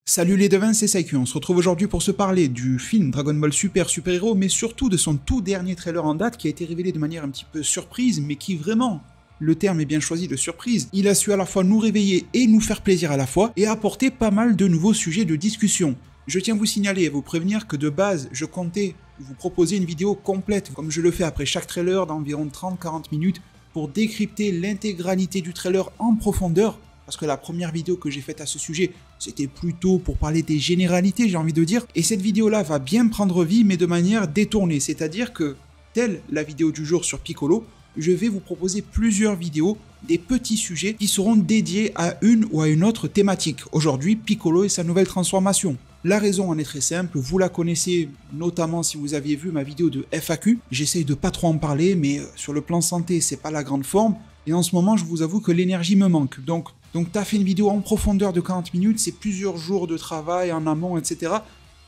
Salut les devins, c'est Saikyu. On se retrouve aujourd'hui pour se parler du film Dragon Ball Super Super Hero, mais surtout de son tout dernier trailer en date qui a été révélé de manière un petit peu surprise, mais qui vraiment, le terme est bien choisi de surprise, il a su à la fois nous réveiller et nous faire plaisir à la fois, et apporter pas mal de nouveaux sujets de discussion. Je tiens à vous signaler et vous prévenir que de base, je comptais vous proposer une vidéo complète, comme je le fais après chaque trailer d'environ 30-40 minutes, pour décrypter l'intégralité du trailer en profondeur, parce que la première vidéo que j'ai faite à ce sujet, c'était plutôt pour parler des généralités, j'ai envie de dire, et cette vidéo-là va bien prendre vie, mais de manière détournée, c'est-à-dire que, telle la vidéo du jour sur Piccolo, je vais vous proposer plusieurs vidéos, des petits sujets qui seront dédiés à une ou à une autre thématique. Aujourd'hui, Piccolo et sa nouvelle transformation. La raison en est très simple, vous la connaissez notamment si vous aviez vu ma vidéo de FAQ, j'essaye de pas trop en parler, mais sur le plan santé, c'est pas la grande forme, et en ce moment, je vous avoue que l'énergie me manque, donc t'as fait une vidéo en profondeur de 40 minutes, c'est plusieurs jours de travail en amont, etc.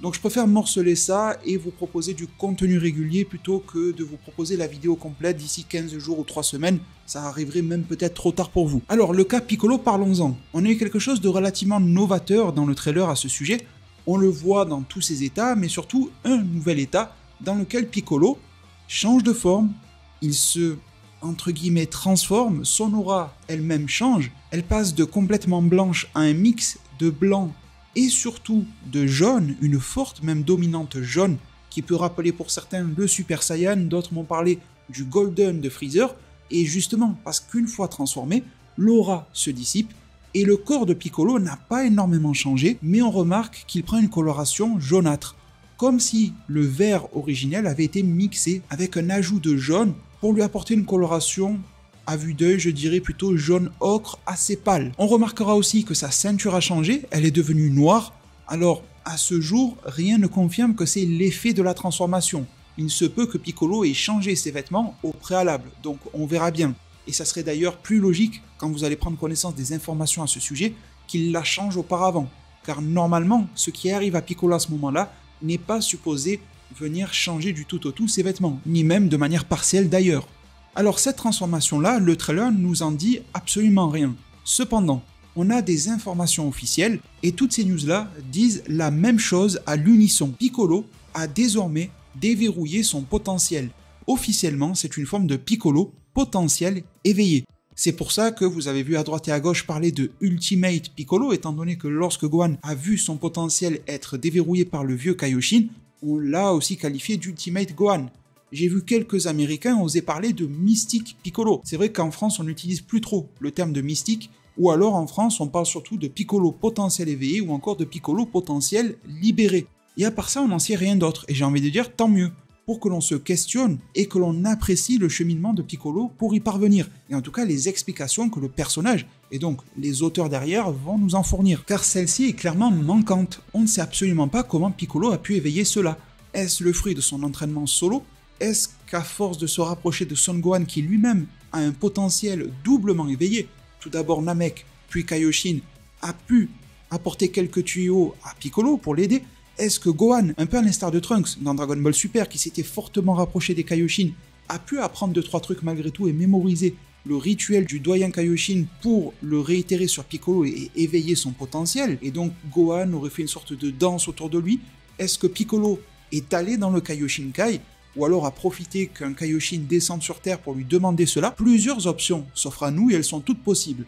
Donc je préfère morceler ça et vous proposer du contenu régulier plutôt que de vous proposer la vidéo complète d'ici 15 jours ou 3 semaines. Ça arriverait même peut-être trop tard pour vous. Alors le cas Piccolo, parlons-en. On a eu quelque chose de relativement novateur dans le trailer à ce sujet. On le voit dans tous ses états, mais surtout un nouvel état dans lequel Piccolo change de forme, il se, entre guillemets, transforme, son aura elle-même change, elle passe de complètement blanche à un mix de blanc et surtout de jaune, une forte, même dominante jaune, qui peut rappeler pour certains le Super Saiyan, d'autres m'ont parlé du Golden de Freezer, et justement parce qu'une fois transformé, l'aura se dissipe, et le corps de Piccolo n'a pas énormément changé, mais on remarque qu'il prend une coloration jaunâtre, comme si le vert originel avait été mixé avec un ajout de jaune pour lui apporter une coloration à vue d'œil, je dirais plutôt jaune ocre assez pâle. On remarquera aussi que sa ceinture a changé, elle est devenue noire. Alors, à ce jour, rien ne confirme que c'est l'effet de la transformation. Il se peut que Piccolo ait changé ses vêtements au préalable, donc on verra bien. Et ça serait d'ailleurs plus logique, quand vous allez prendre connaissance des informations à ce sujet, qu'il la change auparavant. Car normalement, ce qui arrive à Piccolo à ce moment-là n'est pas supposé venir changer du tout au tout ses vêtements, ni même de manière partielle d'ailleurs. Alors cette transformation-là, le trailer nous en dit absolument rien. Cependant, on a des informations officielles, et toutes ces news-là disent la même chose à l'unisson. Piccolo a désormais déverrouillé son potentiel. Officiellement, c'est une forme de Piccolo potentiel éveillé. C'est pour ça que vous avez vu à droite et à gauche parler de Ultimate Piccolo, étant donné que lorsque Gohan a vu son potentiel être déverrouillé par le vieux Kaioshin, on l'a aussi qualifié d'Ultimate Gohan. J'ai vu quelques Américains oser parler de Mystique Piccolo. C'est vrai qu'en France, on n'utilise plus trop le terme de mystique, ou alors en France, on parle surtout de Piccolo potentiel éveillé ou encore de Piccolo potentiel libéré. Et à part ça, on n'en sait rien d'autre, et j'ai envie de dire tant mieux, pour que l'on se questionne et que l'on apprécie le cheminement de Piccolo pour y parvenir, et en tout cas les explications que le personnage, et donc les auteurs derrière, vont nous en fournir. Car celle-ci est clairement manquante, on ne sait absolument pas comment Piccolo a pu éveiller cela. Est-ce le fruit de son entraînement solo ? Est-ce qu'à force de se rapprocher de Son Gohan qui lui-même a un potentiel doublement éveillé, tout d'abord Namek, puis Kaioshin, a pu apporter quelques tuyaux à Piccolo pour l'aider? Est-ce que Gohan, un peu à l'instar de Trunks dans Dragon Ball Super qui s'était fortement rapproché des Kaioshin, a pu apprendre 2-3 trucs malgré tout et mémoriser le rituel du doyen Kaioshin pour le réitérer sur Piccolo et éveiller son potentiel, et donc Gohan aurait fait une sorte de danse autour de lui? Est-ce que Piccolo est allé dans le Kaioshin Kai, ou alors a profité qu'un Kaioshin descende sur Terre pour lui demander cela? Plusieurs options s'offrent à nous et elles sont toutes possibles.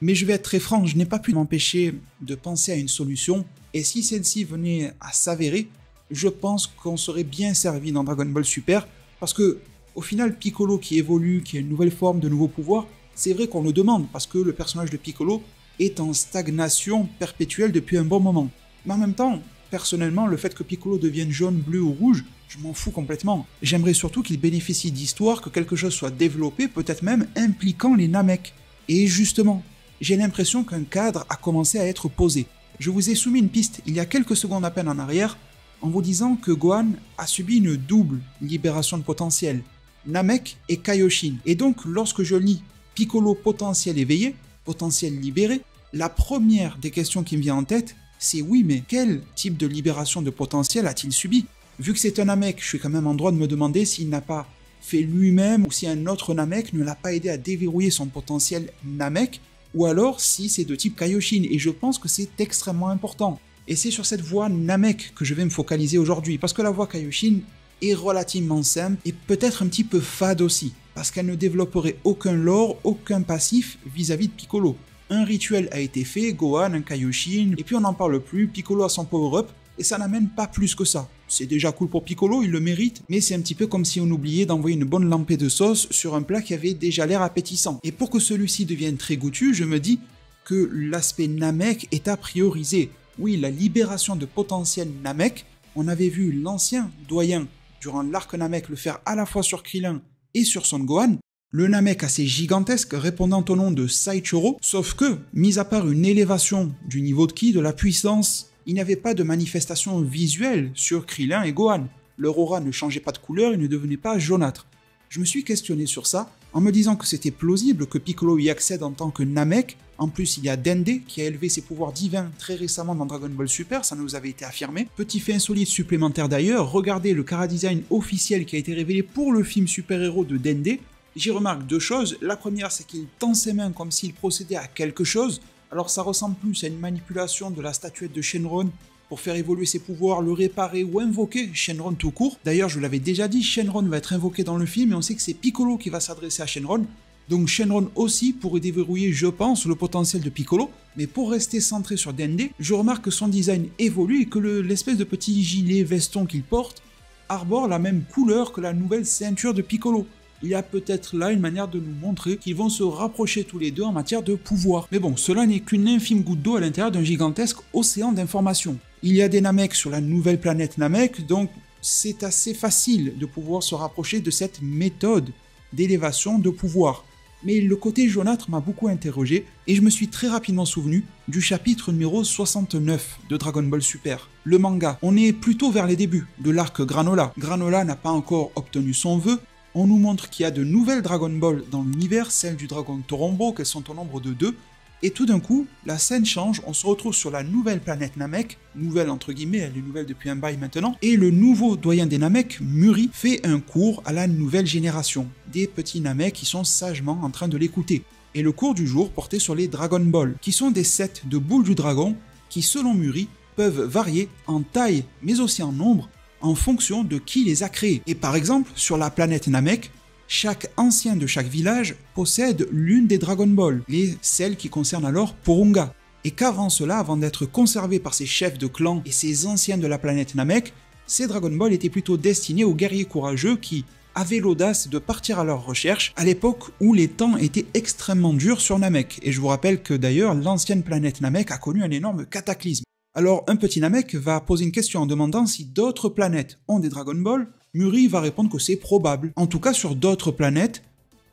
Mais je vais être très franc, je n'ai pas pu m'empêcher de penser à une solution, et si celle-ci venait à s'avérer, je pense qu'on serait bien servi dans Dragon Ball Super, parce que au final Piccolo qui évolue, qui a une nouvelle forme, de nouveaux pouvoirs, c'est vrai qu'on le demande, parce que le personnage de Piccolo est en stagnation perpétuelle depuis un bon moment. Mais en même temps, personnellement, le fait que Piccolo devienne jaune, bleu ou rouge, je m'en fous complètement. J'aimerais surtout qu'il bénéficie d'histoire, que quelque chose soit développé, peut-être même impliquant les Namek. Et justement, j'ai l'impression qu'un cadre a commencé à être posé. Je vous ai soumis une piste il y a quelques secondes à peine en arrière, en vous disant que Gohan a subi une double libération de potentiel, Namek et Kaioshin. Et donc, lorsque je lis Piccolo potentiel éveillé, potentiel libéré, la première des questions qui me vient en tête, c'est oui, mais quel type de libération de potentiel a-t-il subi? Vu que c'est un Namek, je suis quand même en droit de me demander s'il n'a pas fait lui-même ou si un autre Namek ne l'a pas aidé à déverrouiller son potentiel Namek, ou alors si c'est de type Kaioshin, et je pense que c'est extrêmement important. Et c'est sur cette voie Namek que je vais me focaliser aujourd'hui, parce que la voie Kaioshin est relativement simple et peut-être un petit peu fade aussi, parce qu'elle ne développerait aucun lore, aucun passif vis-à-vis de Piccolo. Un rituel a été fait, Gohan, un Kaioshin, et puis on n'en parle plus, Piccolo a son power-up, et ça n'amène pas plus que ça. C'est déjà cool pour Piccolo, il le mérite, mais c'est un petit peu comme si on oubliait d'envoyer une bonne lampée de sauce sur un plat qui avait déjà l'air appétissant. Et pour que celui-ci devienne très goûtu, je me dis que l'aspect Namek est à prioriser. Oui, la libération de potentiel Namek, on avait vu l'ancien doyen durant l'arc Namek le faire à la fois sur Krillin et sur Son Gohan, le Namek assez gigantesque répondant au nom de Saichoro, sauf que, mis à part une élévation du niveau de ki, de la puissance, il n'y avait pas de manifestation visuelle sur Krillin et Gohan. Leur aura ne changeait pas de couleur, ils ne devenaient pas jaunâtres. Je me suis questionné sur ça, en me disant que c'était plausible que Piccolo y accède en tant que Namek. En plus, il y a Dende qui a élevé ses pouvoirs divins très récemment dans Dragon Ball Super, ça nous avait été affirmé. Petit fait insolite supplémentaire d'ailleurs, regardez le chara-design officiel qui a été révélé pour le film super-héros de Dende. J'y remarque deux choses. La première, c'est qu'il tend ses mains comme s'il procédait à quelque chose. Alors ça ressemble plus à une manipulation de la statuette de Shenron pour faire évoluer ses pouvoirs, le réparer ou invoquer Shenron tout court. D'ailleurs, je l'avais déjà dit, Shenron va être invoqué dans le film et on sait que c'est Piccolo qui va s'adresser à Shenron. Donc Shenron aussi pourrait déverrouiller, je pense, le potentiel de Piccolo. Mais pour rester centré sur Dende, je remarque que son design évolue et que l'espèce de petit gilet veston qu'il porte arbore la même couleur que la nouvelle ceinture de Piccolo. Il y a peut-être là une manière de nous montrer qu'ils vont se rapprocher tous les deux en matière de pouvoir. Mais bon, cela n'est qu'une infime goutte d'eau à l'intérieur d'un gigantesque océan d'informations. Il y a des Namek sur la nouvelle planète Namek, donc c'est assez facile de pouvoir se rapprocher de cette méthode d'élévation de pouvoir. Mais le côté jaunâtre m'a beaucoup interrogé et je me suis très rapidement souvenu du chapitre numéro 69 de Dragon Ball Super. Le manga, on est plutôt vers les débuts de l'arc Granola. Granola n'a pas encore obtenu son vœu. On nous montre qu'il y a de nouvelles Dragon Ball dans l'univers, celles du dragon Torombo, qu'elles sont au nombre de 2, et tout d'un coup, la scène change, on se retrouve sur la nouvelle planète Namek, nouvelle entre guillemets, elle est nouvelle depuis un bail maintenant, et le nouveau doyen des Namek, Muri, fait un cours à la nouvelle génération, des petits Namek qui sont sagement en train de l'écouter. Et le cours du jour portait sur les Dragon Ball, qui sont des sets de boules du dragon, qui selon Muri, peuvent varier en taille, mais aussi en nombre, en fonction de qui les a créés. Et par exemple, sur la planète Namek, chaque ancien de chaque village possède l'une des Dragon Ball, celles qui concernent alors Porunga. Et qu'avant cela, avant d'être conservés par ces chefs de clan et ces anciens de la planète Namek, ces Dragon Ball étaient plutôt destinés aux guerriers courageux qui avaient l'audace de partir à leur recherche à l'époque où les temps étaient extrêmement durs sur Namek. Et je vous rappelle que d'ailleurs, l'ancienne planète Namek a connu un énorme cataclysme. Alors un petit Namek va poser une question en demandant si d'autres planètes ont des Dragon Ball. Muri va répondre que c'est probable, en tout cas sur d'autres planètes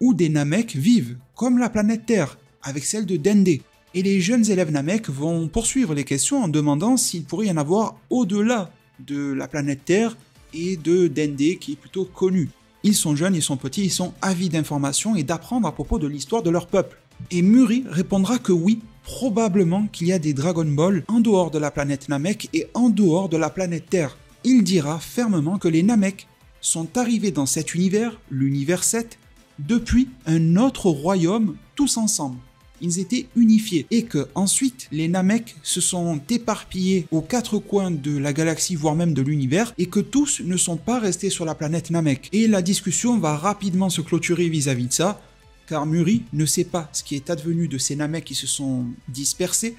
où des Namek vivent, comme la planète Terre, avec celle de Dende. Et les jeunes élèves Namek vont poursuivre les questions en demandant s'il pourrait y en avoir au-delà de la planète Terre et de Dende qui est plutôt connu. Ils sont jeunes, ils sont petits, ils sont avides d'informations et d'apprendre à propos de l'histoire de leur peuple. Et Muri répondra que oui, probablement qu'il y a des Dragon Ball en dehors de la planète Namek et en dehors de la planète Terre. Il dira fermement que les Namek sont arrivés dans cet univers, l'univers 7, depuis un autre royaume tous ensemble. Ils étaient unifiés et que ensuite les Namek se sont éparpillés aux quatre coins de la galaxie voire même de l'univers et que tous ne sont pas restés sur la planète Namek. Et la discussion va rapidement se clôturer vis-à-vis de ça, car Muri ne sait pas ce qui est advenu de ces Namek qui se sont dispersés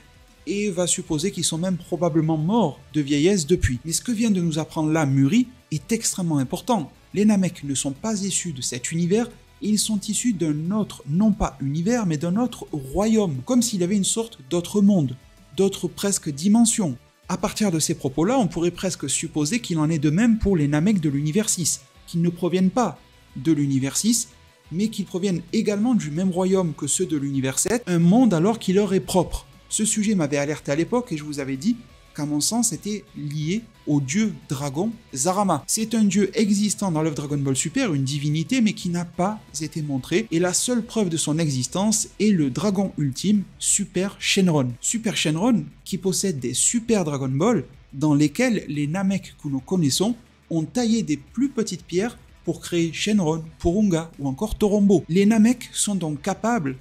et va supposer qu'ils sont même probablement morts de vieillesse depuis. Mais ce que vient de nous apprendre là Muri est extrêmement important. Les Namek ne sont pas issus de cet univers, ils sont issus d'un autre, non pas univers, mais d'un autre royaume, comme s'il y avait une sorte d'autre monde, d'autre presque dimension. À partir de ces propos-là, on pourrait presque supposer qu'il en est de même pour les Namek de l'univers 6, qu'ils ne proviennent pas de l'univers 6, mais qu'ils proviennent également du même royaume que ceux de l'univers 7, un monde alors qui leur est propre. Ce sujet m'avait alerté à l'époque et je vous avais dit qu'à mon sens c'était lié au dieu dragon Zarama. C'est un dieu existant dans l'œuvre Dragon Ball Super, une divinité mais qui n'a pas été montrée et la seule preuve de son existence est le dragon ultime Super Shenron. Super Shenron qui possède des Super Dragon Ball dans lesquels les Namek que nous connaissons ont taillé des plus petites pierres pour créer Shenron, Porunga ou encore Torombo. Les Namek sont donc capables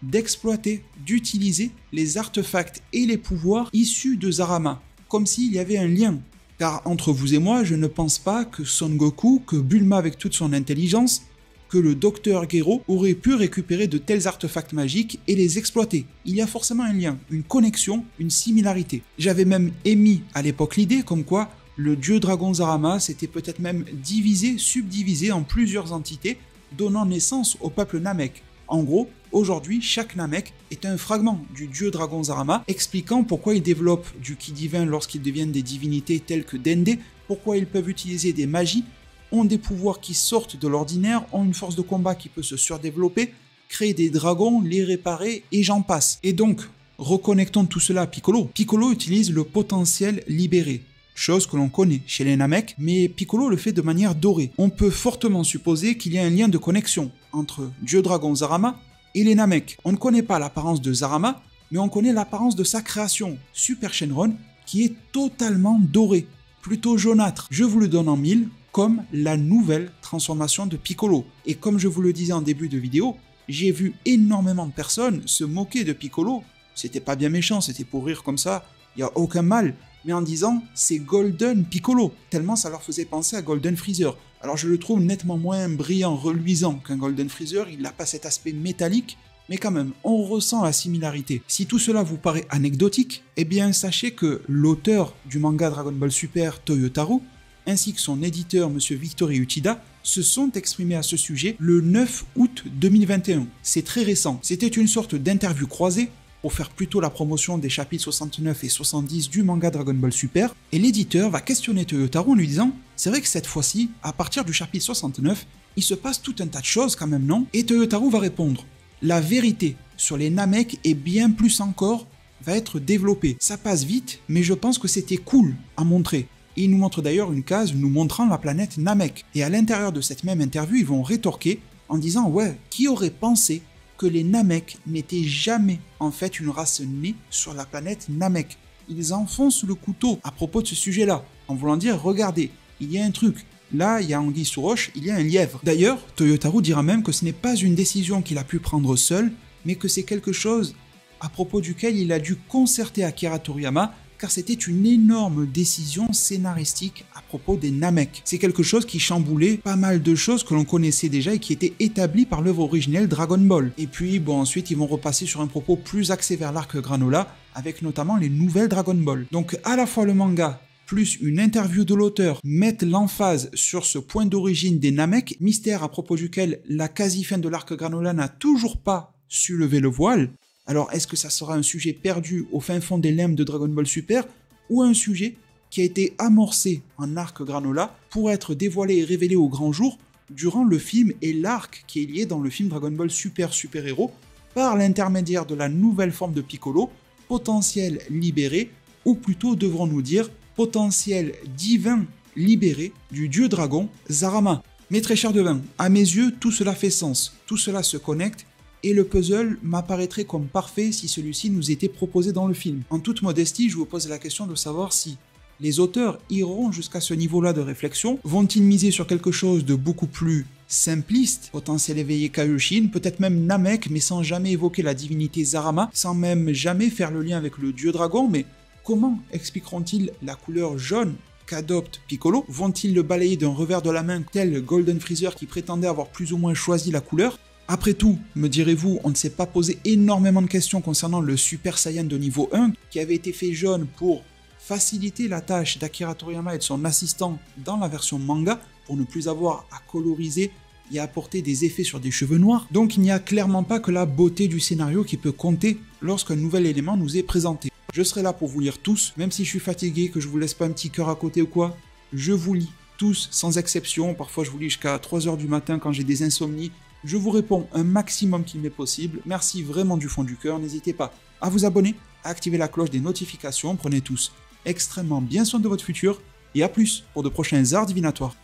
d'exploiter, d'utiliser les artefacts et les pouvoirs issus de Zarama. comme s'il y avait un lien. Car entre vous et moi, je ne pense pas que Son Goku, que Bulma avec toute son intelligence, que le docteur Gero aurait pu récupérer de tels artefacts magiques et les exploiter. Il y a forcément un lien, une connexion, une similarité. J'avais même émis à l'époque l'idée comme quoi le dieu dragon Zarama s'était peut-être même divisé, subdivisé en plusieurs entités, donnant naissance au peuple Namek. En gros, aujourd'hui, chaque Namek est un fragment du dieu dragon Zarama, expliquant pourquoi ils développent du ki divin lorsqu'ils deviennent des divinités telles que Dende, pourquoi ils peuvent utiliser des magies, ont des pouvoirs qui sortent de l'ordinaire, ont une force de combat qui peut se surdévelopper, créer des dragons, les réparer, et j'en passe. Et donc, reconnectons tout cela à Piccolo. Piccolo utilise le potentiel libéré, chose que l'on connaît chez les Namek, mais Piccolo le fait de manière dorée. On peut fortement supposer qu'il y a un lien de connexion entre Dieu Dragon Zarama et les Namek. On ne connaît pas l'apparence de Zarama, mais on connaît l'apparence de sa création, Super Shenron, qui est totalement dorée, plutôt jaunâtre. Je vous le donne en mille, comme la nouvelle transformation de Piccolo. Et comme je vous le disais en début de vidéo, j'ai vu énormément de personnes se moquer de Piccolo. C'était pas bien méchant, c'était pour rire comme ça, il n'y a aucun mal, mais en disant c'est Golden Piccolo, tellement ça leur faisait penser à Golden Freezer. Alors je le trouve nettement moins brillant, reluisant qu'un Golden Freezer, il n'a pas cet aspect métallique, mais quand même, on ressent la similarité. Si tout cela vous paraît anecdotique, eh bien sachez que l'auteur du manga Dragon Ball Super, Toyotarou, ainsi que son éditeur, M. Victory Uchida, se sont exprimés à ce sujet le 9 août 2021. C'est très récent. C'était une sorte d'interview croisée pour faire plutôt la promotion des chapitres 69 et 70 du manga Dragon Ball Super, et l'éditeur va questionner Toyotarou en lui disant « C'est vrai que cette fois-ci, à partir du chapitre 69, il se passe tout un tas de choses quand même, non ?» Et Toyotarou va répondre « La vérité sur les Namek et bien plus encore va être développée. Ça passe vite, mais je pense que c'était cool à montrer. » Et il nous montre d'ailleurs une case nous montrant la planète Namek. Et à l'intérieur de cette même interview, ils vont rétorquer en disant « Ouais, qui aurait pensé que les Namek n'étaient jamais en fait une race née sur la planète Namek ?» Ils enfoncent le couteau à propos de ce sujet-là, en voulant dire « Regardez, il y a un truc. Là, il y a anguille sous roche, il y a un lièvre. » D'ailleurs, Toyotarou dira même que ce n'est pas une décision qu'il a pu prendre seul, mais que c'est quelque chose à propos duquel il a dû concerter Akira Toriyama, car c'était une énorme décision scénaristique à propos des Namek. C'est quelque chose qui chamboulait pas mal de choses que l'on connaissait déjà et qui étaient établies par l'œuvre originelle Dragon Ball. Et puis, bon, ensuite, ils vont repasser sur un propos plus axé vers l'arc Granola, avec notamment les nouvelles Dragon Ball. Donc, à la fois le manga, plus une interview de l'auteur, mettent l'emphase sur ce point d'origine des Namek, mystère à propos duquel la quasi-fin de l'arc Granola n'a toujours pas su lever le voile. Alors, est-ce que ça sera un sujet perdu au fin fond des limbes de Dragon Ball Super, ou un sujet qui a été amorcé en arc Granola pour être dévoilé et révélé au grand jour durant le film et l'arc qui est lié dans le film Dragon Ball Super Super Hero par l'intermédiaire de la nouvelle forme de Piccolo, potentiel libéré, ou plutôt devrons-nous dire potentiel divin libéré du dieu dragon Zarama. Mais très cher devin, à mes yeux, tout cela fait sens, tout cela se connecte, et le puzzle m'apparaîtrait comme parfait si celui-ci nous était proposé dans le film. En toute modestie, je vous pose la question de savoir si les auteurs iront jusqu'à ce niveau-là de réflexion, vont-ils miser sur quelque chose de beaucoup plus simpliste, potentiel éveillé Kaioshin, peut-être même Namek, mais sans jamais évoquer la divinité Zarama, sans même jamais faire le lien avec le dieu dragon, mais comment expliqueront-ils la couleur jaune qu'adopte Piccolo? Vont-ils le balayer d'un revers de la main tel Golden Freezer qui prétendait avoir plus ou moins choisi la couleur? Après tout, me direz-vous, on ne s'est pas posé énormément de questions concernant le Super Saiyan de niveau 1 qui avait été fait jaune pour faciliter la tâche d'Akira Toriyama et de son assistant dans la version manga pour ne plus avoir à coloriser et à apporter des effets sur des cheveux noirs. Donc il n'y a clairement pas que la beauté du scénario qui peut compter lorsqu'un nouvel élément nous est présenté. Je serai là pour vous lire tous, même si je suis fatigué, que je vous laisse pas un petit cœur à côté ou quoi, je vous lis tous sans exception, parfois je vous lis jusqu'à 3h du matin quand j'ai des insomnies. Je vous réponds un maximum qu'il m'est possible, merci vraiment du fond du cœur, n'hésitez pas à vous abonner, à activer la cloche des notifications, prenez tous extrêmement bien soin de votre futur, et à plus pour de prochains arts divinatoires.